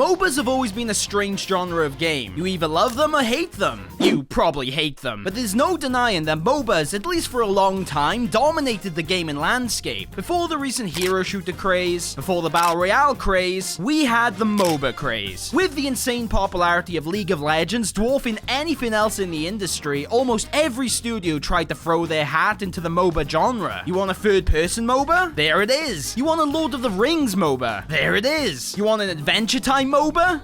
MOBAs have always been a strange genre of game. You either love them or hate them. You probably hate them. But there's no denying that MOBAs, at least for a long time, dominated the gaming landscape. Before the recent hero shooter craze, before the Battle Royale craze, we had the MOBA craze. With the insane popularity of League of Legends dwarfing anything else in the industry, almost every studio tried to throw their hat into the MOBA genre. You want a third-person MOBA? There it is. You want a Lord of the Rings MOBA? There it is. You want an Adventure Time MOBA?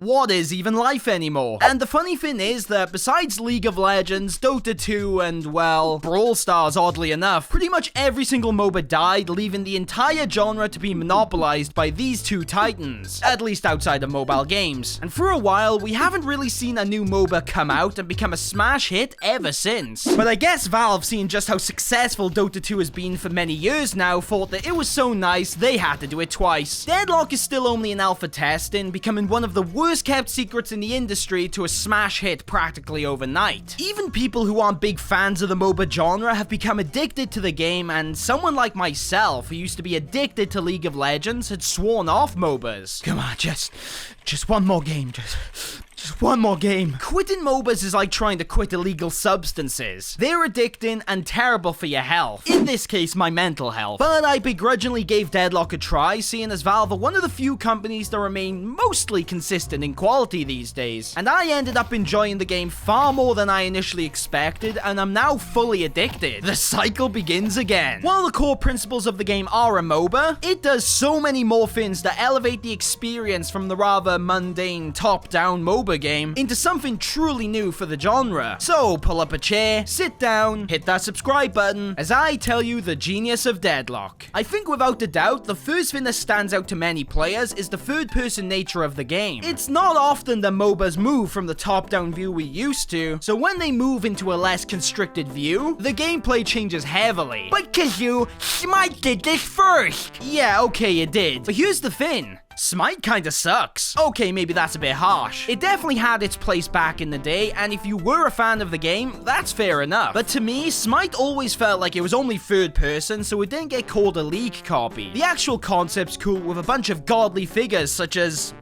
What is even life anymore? And the funny thing is that besides League of Legends, Dota 2, and, well, Brawl Stars, oddly enough, pretty much every single MOBA died, leaving the entire genre to be monopolized by these two titans, at least outside of mobile games. And for a while, we haven't really seen a new MOBA come out and become a smash hit ever since. But I guess Valve, seeing just how successful Dota 2 has been for many years now, thought that it was so nice they had to do it twice. Deadlock is still only in alpha testing, becoming one of the worst kept secrets in the industry to a smash hit practically overnight. Even people who aren't big fans of the MOBA genre have become addicted to the game, and someone like myself, who used to be addicted to League of Legends, had sworn off MOBAs. Come on, just one more game, just one more game. Quitting MOBAs is like trying to quit illegal substances. They're addicting and terrible for your health. In this case, my mental health. But I begrudgingly gave Deadlock a try, seeing as Valve are one of the few companies that remain mostly consistent in quality these days. And I ended up enjoying the game far more than I initially expected, and I'm now fully addicted. The cycle begins again. While the core principles of the game are a MOBA, it does so many more things that elevate the experience from the rather mundane top-down MOBA game into something truly new for the genre. So pull up a chair, sit down, hit that subscribe button as I tell you the genius of Deadlock. I think without a doubt, the first thing that stands out to many players is the third-person nature of the game. It's not often that MOBAs move from the top-down view we used to, so when they move into a less constricted view, the gameplay changes heavily. But Kazoo, Smite did this first! Yeah, okay, it did. But here's the thing. Smite kinda sucks. Okay, maybe that's a bit harsh. It definitely had its place back in the day, and if you were a fan of the game, that's fair enough. But to me, Smite always felt like it was only third person, so it didn't get called a leak copy. The actual concept's cool with a bunch of godly figures such as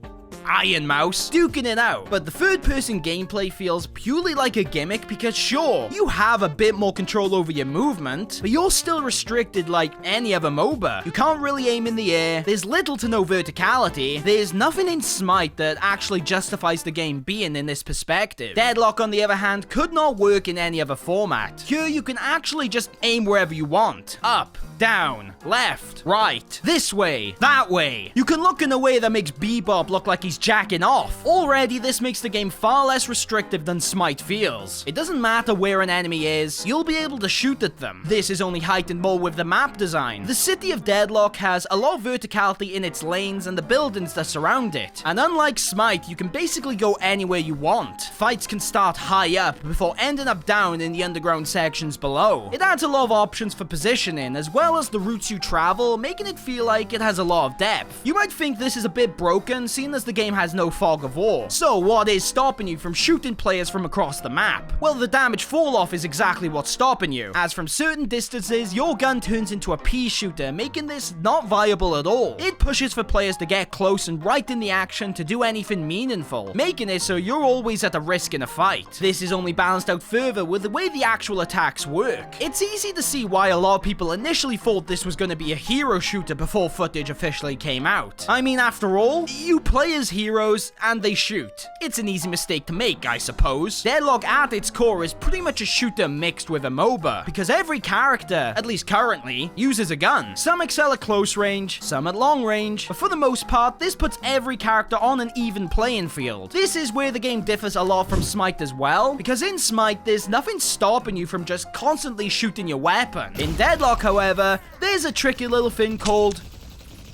Iron Mouse duking it out, but the third-person gameplay feels purely like a gimmick because sure, you have a bit more control over your movement, but you're still restricted like any other MOBA. You can't really aim in the air, there's little to no verticality, there's nothing in Smite that actually justifies the game being in this perspective. Deadlock, on the other hand, could not work in any other format. Here, you can actually just aim wherever you want. Up, down, left, right, this way, that way. You can look in a way that makes Bebop look like he's jacking off. Already, this makes the game far less restrictive than Smite feels. It doesn't matter where an enemy is, you'll be able to shoot at them. This is only heightened more with the map design. The city of Deadlock has a lot of verticality in its lanes and the buildings that surround it. And unlike Smite, you can basically go anywhere you want. Fights can start high up before ending up down in the underground sections below. It adds a lot of options for positioning, as well as the routes you travel, making it feel like it has a lot of depth. You might think this is a bit broken, seeing as the game has no fog of war. So what is stopping you from shooting players from across the map? Well, the damage fall off is exactly what's stopping you, as from certain distances, your gun turns into a pea shooter, making this not viable at all. It pushes for players to get close and right in the action to do anything meaningful, making it so you're always at a risk in a fight. This is only balanced out further with the way the actual attacks work. It's easy to see why a lot of people initially thought this was going to be a hero shooter before footage officially came out. I mean, after all, you play as heroes and they shoot. It's an easy mistake to make, I suppose. Deadlock at its core is pretty much a shooter mixed with a MOBA, because every character, at least currently, uses a gun. Some excel at close range, some at long range, but for the most part, this puts every character on an even playing field. This is where the game differs a lot from Smite as well, because in Smite, there's nothing stopping you from just constantly shooting your weapon. In Deadlock, however, there's a tricky little thing called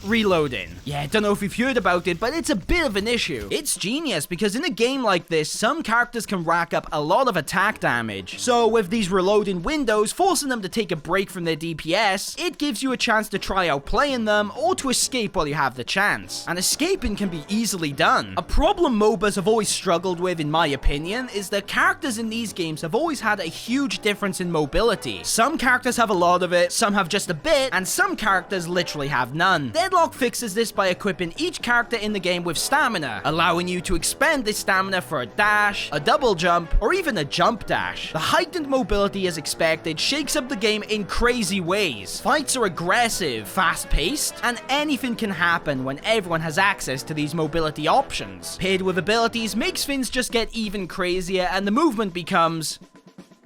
reloading. Yeah, don't know if you've heard about it, but it's a bit of an issue. It's genius because in a game like this, some characters can rack up a lot of attack damage. So with these reloading windows forcing them to take a break from their DPS, it gives you a chance to try out playing them or to escape while you have the chance. And escaping can be easily done. A problem MOBAs have always struggled with, in my opinion, is that characters in these games have always had a huge difference in mobility. Some characters have a lot of it, some have just a bit, and some characters literally have none. Deadlock fixes this by equipping each character in the game with stamina, allowing you to expend this stamina for a dash, a double jump, or even a jump dash. The heightened mobility as expected shakes up the game in crazy ways. Fights are aggressive, fast-paced, and anything can happen when everyone has access to these mobility options. Paired with abilities makes things just get even crazier, and the movement becomes...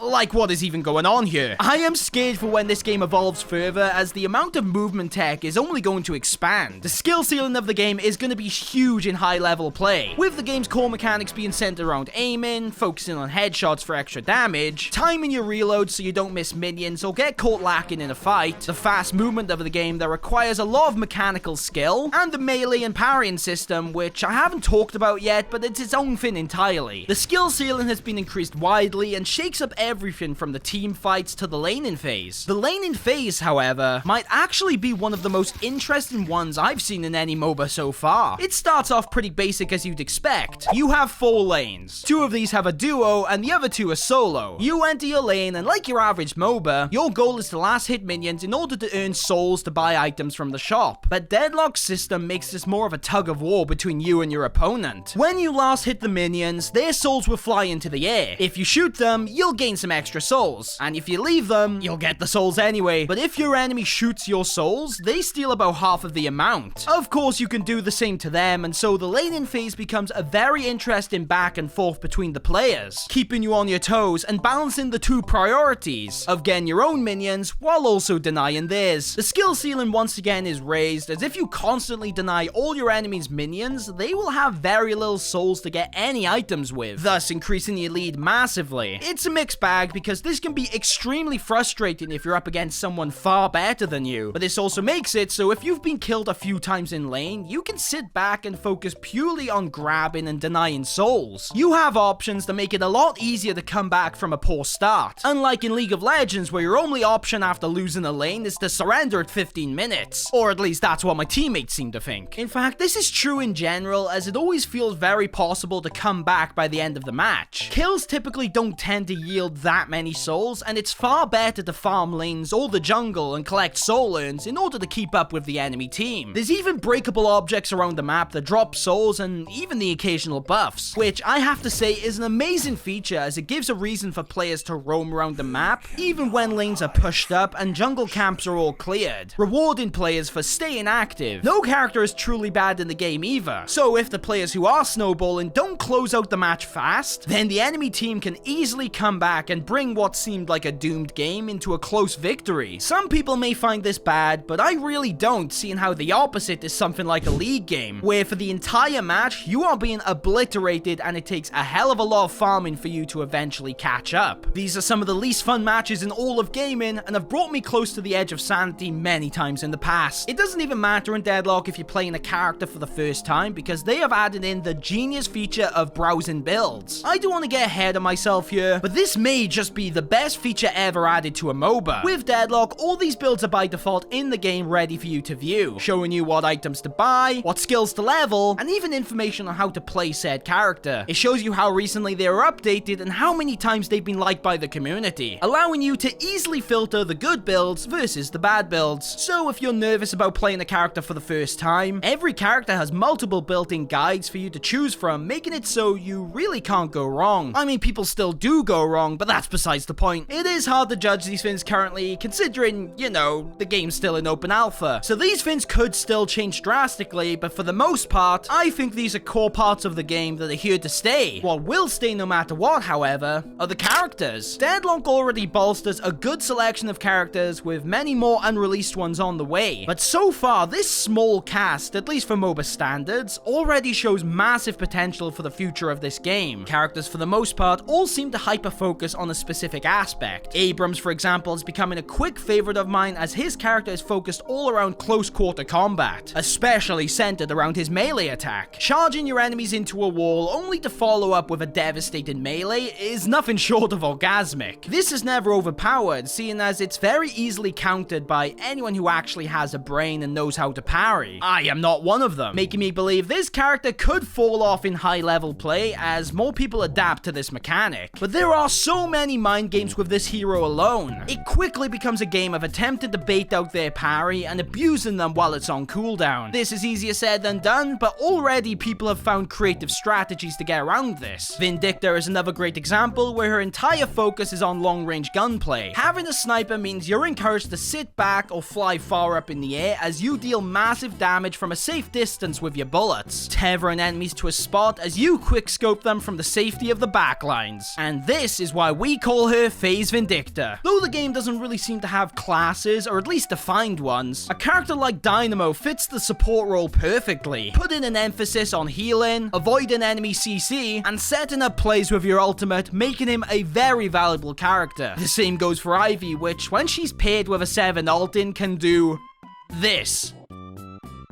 like, what is even going on here? I am scared for when this game evolves further, as the amount of movement tech is only going to expand. The skill ceiling of the game is going to be huge in high-level play, with the game's core mechanics being centered around aiming, focusing on headshots for extra damage, timing your reloads so you don't miss minions or get caught lacking in a fight, the fast movement of the game that requires a lot of mechanical skill, and the melee and parrying system, which I haven't talked about yet, but it's its own thing entirely. The skill ceiling has been increased widely and shakes up everything from the team fights to the laning phase. The laning phase, however, might actually be one of the most interesting ones I've seen in any MOBA so far. It starts off pretty basic as you'd expect. You have 4 lanes. 2 of these have a duo and the other 2 are solo. You enter your lane and like your average MOBA, your goal is to last hit minions in order to earn souls to buy items from the shop. But Deadlock's system makes this more of a tug of war between you and your opponent. When you last hit the minions, their souls will fly into the air. If you shoot them, you'll gain some extra souls, and if you leave them, you'll get the souls anyway. But if your enemy shoots your souls, they steal about half of the amount. Of course, you can do the same to them, and so the laning phase becomes a very interesting back and forth between the players, keeping you on your toes and balancing the 2 priorities of getting your own minions while also denying theirs. The skill ceiling once again is raised, as if you constantly deny all your enemies' minions, they will have very little souls to get any items with, thus increasing your lead massively. It's a mixed bag, because this can be extremely frustrating if you're up against someone far better than you, but this also makes it so if you've been killed a few times in lane, you can sit back and focus purely on grabbing and denying souls. You have options that make it a lot easier to come back from a poor start, unlike in League of Legends where your only option after losing a lane is to surrender at 15 minutes, or at least that's what my teammates seem to think. In fact, this is true in general, as it always feels very possible to come back by the end of the match. Kills typically don't tend to yield that many souls, and it's far better to farm lanes or the jungle and collect soul urns in order to keep up with the enemy team. There's even breakable objects around the map that drop souls and even the occasional buffs, which I have to say is an amazing feature, as it gives a reason for players to roam around the map even when lanes are pushed up and jungle camps are all cleared, rewarding players for staying active. No character is truly bad in the game either, so if the players who are snowballing don't close out the match fast, then the enemy team can easily come back and bring what seemed like a doomed game into a close victory. Some people may find this bad, but I really don't, seeing how the opposite is something like a league game, where for the entire match, you are being obliterated and it takes a hell of a lot of farming for you to eventually catch up. These are some of the least fun matches in all of gaming, and have brought me close to the edge of sanity many times in the past. It doesn't even matter in Deadlock if you're playing a character for the first time, because they have added in the genius feature of browsing builds. I don't want to get ahead of myself here, but this may just be the best feature ever added to a MOBA. With Deadlock, all these builds are by default in the game ready for you to view, showing you what items to buy, what skills to level, and even information on how to play said character. It shows you how recently they were updated and how many times they've been liked by the community, allowing you to easily filter the good builds versus the bad builds. So if you're nervous about playing a character for the first time, every character has multiple built-in guides for you to choose from, making it so you really can't go wrong. I mean, people still do go wrong, but that's besides the point. It is hard to judge these things currently, considering, you know, the game's still in open alpha. So these things could still change drastically, but for the most part, I think these are core parts of the game that are here to stay. What will stay no matter what, however, are the characters. Deadlock already bolsters a good selection of characters, with many more unreleased ones on the way. But so far, this small cast, at least for MOBA standards, already shows massive potential for the future of this game. Characters, for the most part, all seem to hyper-focus on a specific aspect. Abrams, for example, is becoming a quick favorite of mine, as his character is focused all around close-quarter combat, especially centered around his melee attack. Charging your enemies into a wall only to follow up with a devastating melee is nothing short of orgasmic. This is never overpowered, seeing as it's very easily countered by anyone who actually has a brain and knows how to parry. I am not one of them, making me believe this character could fall off in high-level play as more people adapt to this mechanic. But there are so so many mind games with this hero alone. It quickly becomes a game of attempting to bait out their parry and abusing them while it's on cooldown. This is easier said than done, but already people have found creative strategies to get around this. Vindicta is another great example where her entire focus is on long-range gunplay. Having a sniper means you're encouraged to sit back or fly far up in the air as you deal massive damage from a safe distance with your bullets, tethering enemies to a spot as you quickscope them from the safety of the backlines. And this is why we call her Phase Vindicta. Though the game doesn't really seem to have classes, or at least defined ones, a character like Dynamo fits the support role perfectly, putting an emphasis on healing, avoiding enemy CC, and setting up plays with your ultimate, making him a very valuable character. The same goes for Ivy, which, when she's paired with a 7 ult in, can do this.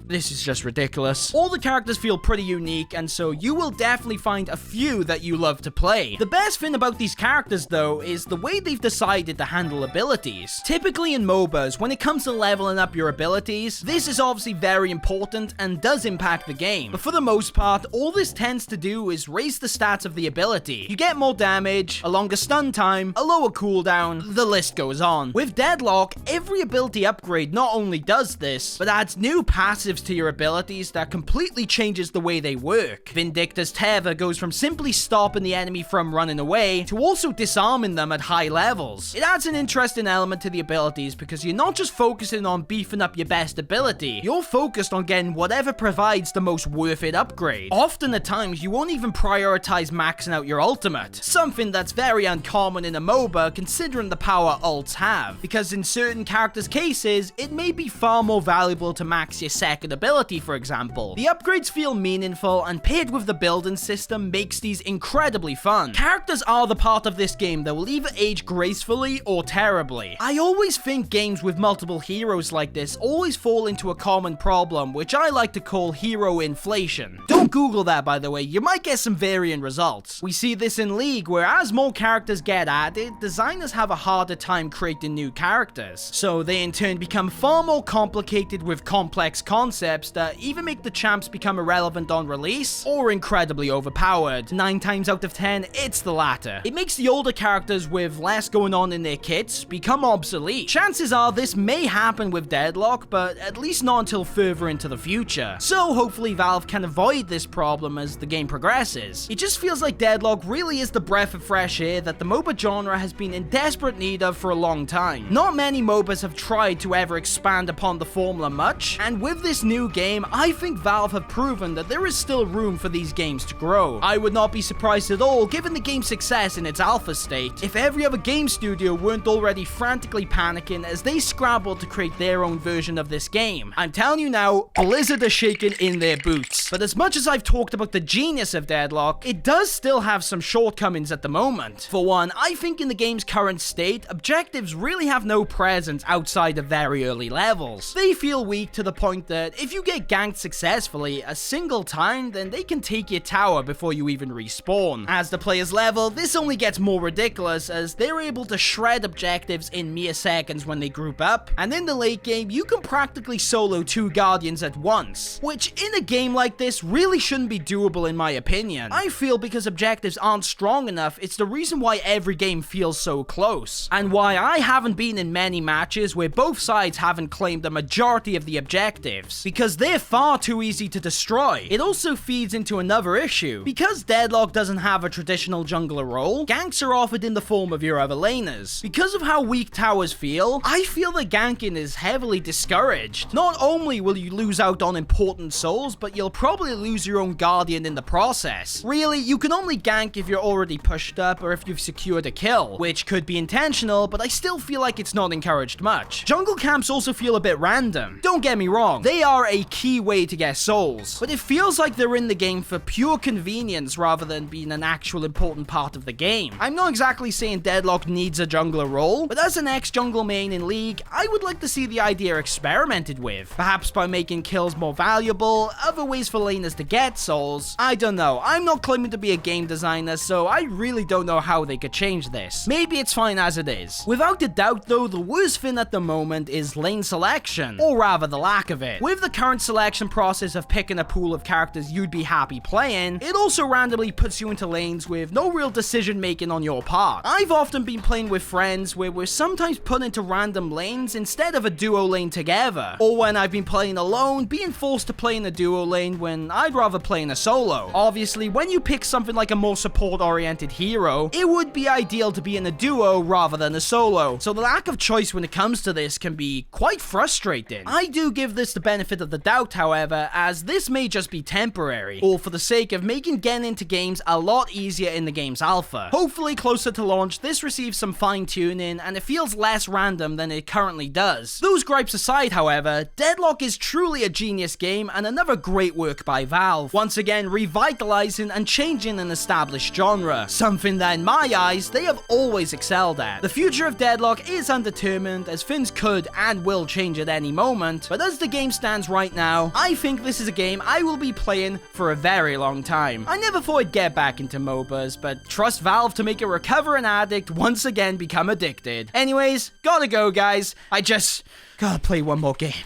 This is just ridiculous. All the characters feel pretty unique, and so you will definitely find a few that you love to play. The best thing about these characters, though, is the way they've decided to handle abilities. Typically in MOBAs, when it comes to leveling up your abilities, this is obviously very important and does impact the game. But for the most part, all this tends to do is raise the stats of the ability. You get more damage, a longer stun time, a lower cooldown, the list goes on. With Deadlock, every ability upgrade not only does this, but adds new passives to your abilities that completely changes the way they work. Vindicta's tether goes from simply stopping the enemy from running away to also disarming them at high levels. It adds an interesting element to the abilities because you're not just focusing on beefing up your best ability, you're focused on getting whatever provides the most worth it upgrade. Often at times you won't even prioritize maxing out your ultimate, something that's very uncommon in a MOBA considering the power ults have, because in certain characters' cases it may be far more valuable to max your second ability, for example. The upgrades feel meaningful, and paired with the building system makes these incredibly fun. Characters are the part of this game that will either age gracefully or terribly. I always think games with multiple heroes like this always fall into a common problem, which I like to call hero inflation. Don't Google that, by the way, you might get some varying results. We see this in League, where as more characters get added, designers have a harder time creating new characters. So they in turn become far more complicated with complex concepts that either make the champs become irrelevant on release, or incredibly overpowered. 9 times out of 10, it's the latter. It makes the older characters with less going on in their kits become obsolete. Chances are this may happen with Deadlock, but at least not until further into the future. So hopefully Valve can avoid this problem as the game progresses. It just feels like Deadlock really is the breath of fresh air that the MOBA genre has been in desperate need of for a long time. Not many MOBAs have tried to ever expand upon the formula much, and with this new game, I think Valve have proven that there is still room for these games to grow. I would not be surprised at all, given the game's success in its alpha state, if every other game studio weren't already frantically panicking as they scrambled to create their own version of this game. I'm telling you now, Blizzard are shaking in their boots. But as much as I've talked about the genius of Deadlock, it does still have some shortcomings at the moment. For one, I think in the game's current state, objectives really have no presence outside of very early levels. They feel weak to the point that if you get ganked successfully a single time, then they can take your tower before you even respawn. As the players level, this only gets more ridiculous as they're able to shred objectives in mere seconds when they group up, and in the late game, you can practically solo 2 Guardians at once, which in a game like this really shouldn't be doable in my opinion. I feel because objectives aren't strong enough, it's the reason why every game feels so close, and why I haven't been in many matches where both sides haven't claimed the majority of the objectives, because they're far too easy to destroy. It also feeds into another issue. Because Deadlock doesn't have a traditional jungler role, ganks are offered in the form of your other laners. Because of how weak towers feel, I feel that ganking is heavily discouraged. Not only will you lose out on important souls, but you'll probably lose your own guardian in the process. Really, you can only gank if you're already pushed up or if you've secured a kill, which could be intentional, but I still feel like it's not encouraged much. Jungle camps also feel a bit random. Don't get me wrong, they are a key way to get souls, but it feels like they're in the game for pure convenience rather than being an actual important part of the game. I'm not exactly saying Deadlock needs a jungler role, but as an ex-jungle main in League, I would like to see the idea experimented with, perhaps by making kills more valuable, other ways for laners to get souls. I don't know, I'm not claiming to be a game designer, so I really don't know how they could change this. Maybe it's fine as it is. Without a doubt though, the worst thing at the moment is lane selection, or rather the lack of it. With the current selection process of picking a pool of characters you'd be happy playing, it also randomly puts you into lanes with no real decision making on your part. I've often been playing with friends where we're sometimes put into random lanes instead of a duo lane together, or when I've been playing alone, being forced to play in a duo lane when I'd rather play in a solo. Obviously, when you pick something like a more support-oriented hero, it would be ideal to be in a duo rather than a solo, so the lack of choice when it comes to this can be quite frustrating. I do give this the benefit of the doubt, however, as this may just be temporary, all for the sake of making getting into games a lot easier in the game's alpha. Hopefully closer to launch, this receives some fine-tuning and it feels less random than it currently does. Those gripes aside, however, Deadlock is truly a genius game and another great work by Valve, once again revitalizing and changing an established genre, something that in my eyes they have always excelled at. The future of Deadlock is undetermined, as things could and will change at any moment, but as the game stands right now, I think this is a game I will be playing for a very long time. I never thought I'd get back into MOBAs, but trust Valve to make a recovering addict once again become addicted. Anyways, gotta go guys, I just gotta play one more game.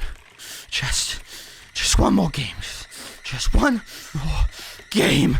Just one more game. Just one more game.